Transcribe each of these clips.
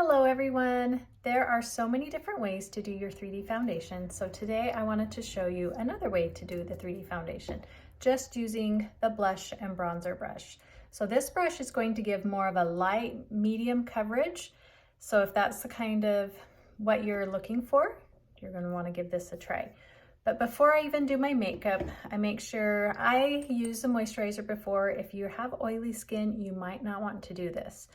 Hello everyone! There are so many different ways to do your 3D foundation, so today I wanted to show you another way to do the 3D foundation, just using the blush and bronzer brush. So this brush is going to give more of a light, medium coverage, so if that's the kind of what you're looking for, you're going to want to give this a try. But before I even do my makeup, I make sure I use the moisturizer before. If you have oily skin, you might not want to do this.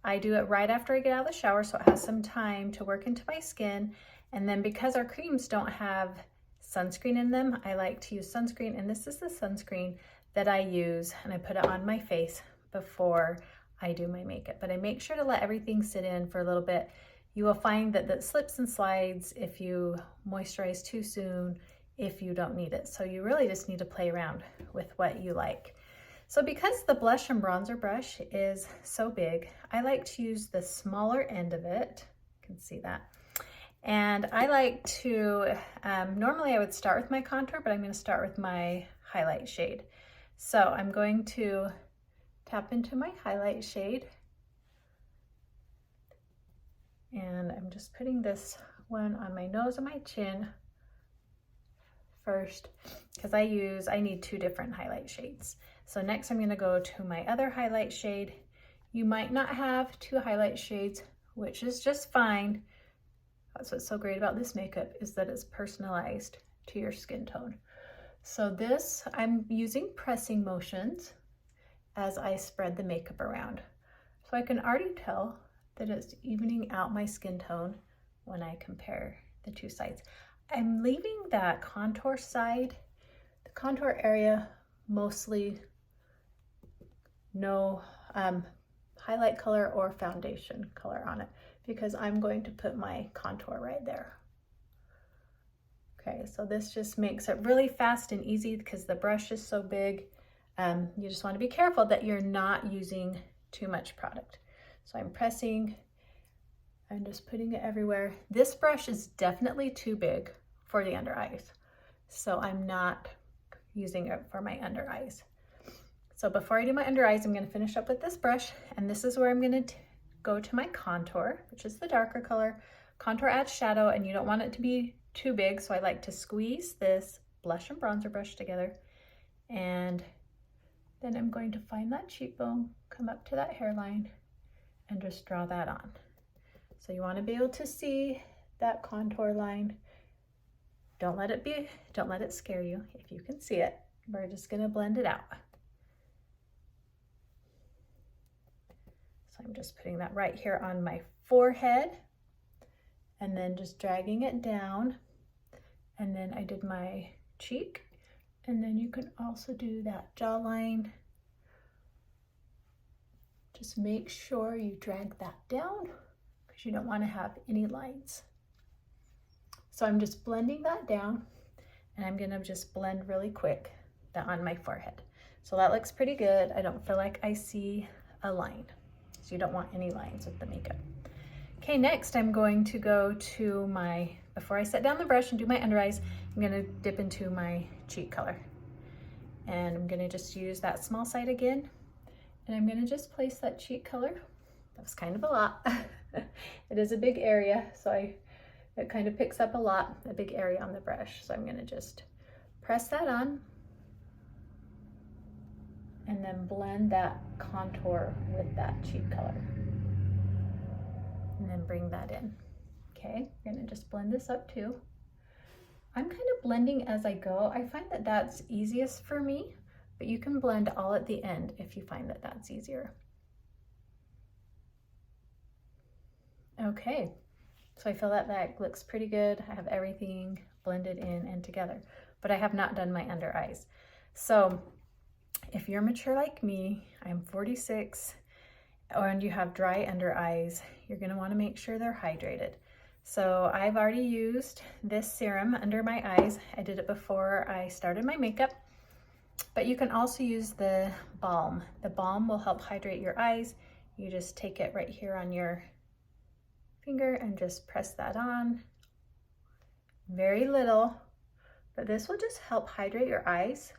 I do it right after I get out of the shower so it has some time to work into my skin. And then because our creams don't have sunscreen in them, I like to use sunscreen, and this is the sunscreen that I use, and I put it on my face before I do my makeup. But I make sure to let everything sit in for a little bit. You will find that that slips and slides if you moisturize too soon, if you don't need it. So you really just need to play around with what you like. So because the blush and bronzer brush is so big, I like to use the smaller end of it. You can see that. And I like to, normally I would start with my contour, but I'm going to start with my highlight shade. So I'm going to tap into my highlight shade. And I'm just putting this one on my nose and my chin first, because I need two different highlight shades. So next I'm going to go to my other highlight shade. You might not have two highlight shades, which is just fine. That's what's so great about this makeup, is that it's personalized to your skin tone. So this, I'm using pressing motions as I spread the makeup around. So I can already tell that it's evening out my skin tone when I compare the two sides. I'm leaving that contour side, the contour area, mostly no highlight color or foundation color on it, because I'm going to put my contour right there. Okay, so this just makes it really fast and easy because the brush is so big. You just want to be careful that you're not using too much product. So I'm pressing, I'm just putting it everywhere. This brush is definitely too big for the under eyes, so I'm not using it for my under eyes. So before I do my under eyes, I'm going to finish up with this brush, and this is where I'm going to go to my contour, which is the darker color. Contour adds shadow, and you don't want it to be too big, so I like to squeeze this blush and bronzer brush together, and then I'm going to find that cheekbone, come up to that hairline, and just draw that on. So you want to be able to see that contour line. Don't let it scare you. If you can see it, we're just going to blend it out. So I'm just putting that right here on my forehead, and then just dragging it down. And then I did my cheek, and then you can also do that jawline. Just make sure you drag that down, because you don't want to have any lines. So I'm just blending that down, and I'm gonna just blend really quick that on my forehead. So that looks pretty good. I don't feel like I see a line. So you don't want any lines with the makeup. Okay, next I'm going to go to my, before I set down the brush and do my under eyes, I'm gonna dip into my cheek color. And I'm gonna just use that small side again. And I'm gonna just place that cheek color. That was kind of a lot. It is a big area, so it kind of picks up a big area on the brush. So I'm gonna just press that on, and then blend that contour with that cheek color. And then bring that in. Okay, I'm gonna just blend this up too. I'm kind of blending as I go. I find that that's easiest for me, but you can blend all at the end if you find that that's easier. Okay, so I feel that that looks pretty good. I have everything blended in and together, but I have not done my under eyes. So if you're mature like me, I'm 46, and you have dry under eyes, you're gonna wanna make sure they're hydrated. So I've already used this serum under my eyes. I did it before I started my makeup, but you can also use the balm. The balm will help hydrate your eyes. You just take it right here on your finger and just press that on. Very little, but this will just help hydrate your eyes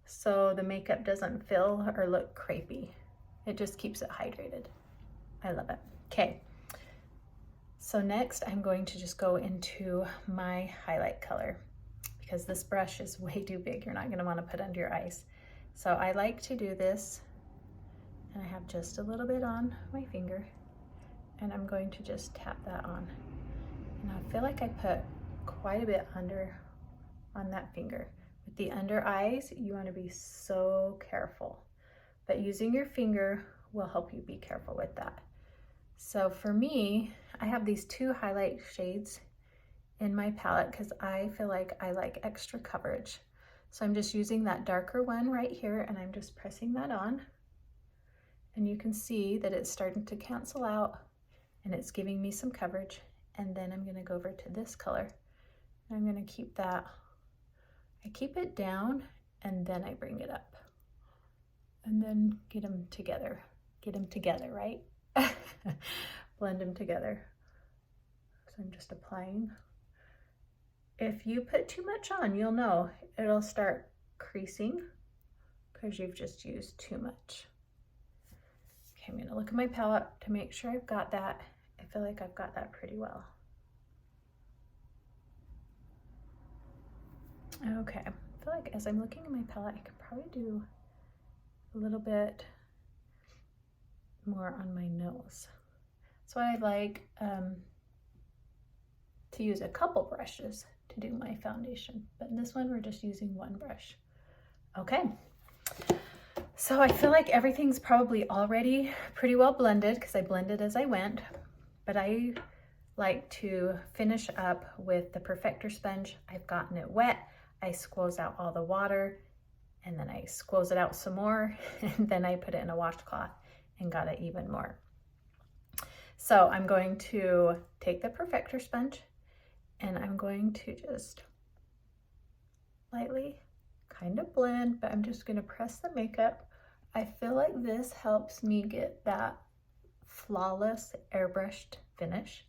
so the makeup doesn't feel or look crepey. It just keeps it hydrated. I love it. Okay, So next I'm going to just go into my highlight color because this brush is way too big. You're not gonna wanna put under your eyes. So I like to do this, and I have just a little bit on my finger, and I'm going to just tap that on. And I feel like I put quite a bit under on that finger. With the under eyes, you wanna be so careful, but using your finger will help you be careful with that. So for me, I have these two highlight shades in my palette because I feel like I like extra coverage. So I'm just using that darker one right here, and I'm just pressing that on. And you can see that it's starting to cancel out and it's giving me some coverage. And then I'm gonna go over to this color. And I'm gonna keep that, I keep it down and then I bring it up. And then get them together, right? Blend them together. So I'm just applying. If you put too much on, you'll know it'll start creasing because you've just used too much. Okay, I'm gonna look at my palette to make sure I've got that. I feel like I've got that pretty well. Okay, I feel like as I'm looking at my palette, I could probably do a little bit more on my nose. So I like to use a couple brushes to do my foundation, but in this one we're just using one brush. Okay, so I feel like everything's probably already pretty well blended because I blended as I went, but I like to finish up with the perfector sponge. I've gotten it wet, I squoze out all the water, and then I squoze it out some more, and then I put it in a washcloth and got it even more. So I'm going to take the perfector sponge and I'm going to just lightly kind of blend, but I'm just gonna press the makeup. I feel like this helps me get that flawless airbrushed finish.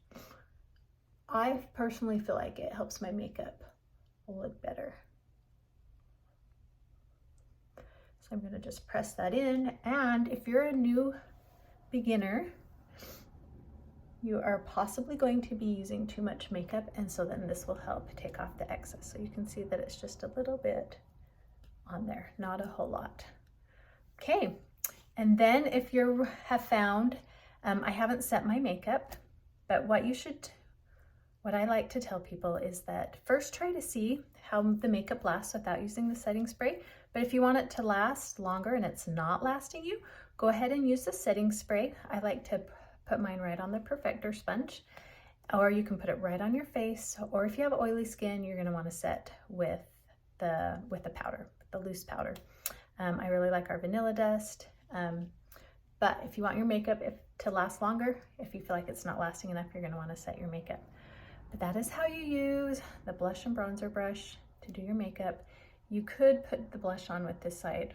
I personally feel like it helps my makeup look better. So I'm gonna just press that in, and if you're a new beginner, you are possibly going to be using too much makeup, and so then this will help take off the excess. So you can see that it's just a little bit on there, not a whole lot. Okay, and then if you have found, I haven't set my makeup, but what I like to tell people is that first try to see how the makeup lasts without using the setting spray. But if you want it to last longer and it's not lasting you, go ahead and use the setting spray. I like to put mine right on the perfector sponge, or you can put it right on your face, or if you have oily skin, you're gonna wanna set with the powder, the loose powder. I really like our vanilla dust, but if you want your makeup to last longer, if you feel like it's not lasting enough, you're gonna wanna set your makeup. But that is how you use the blush and bronzer brush to do your makeup. You could put the blush on with this side.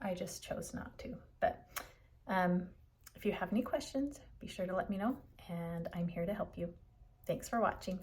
I just chose not to, but if you have any questions, be sure to let me know, and I'm here to help you. Thanks for watching.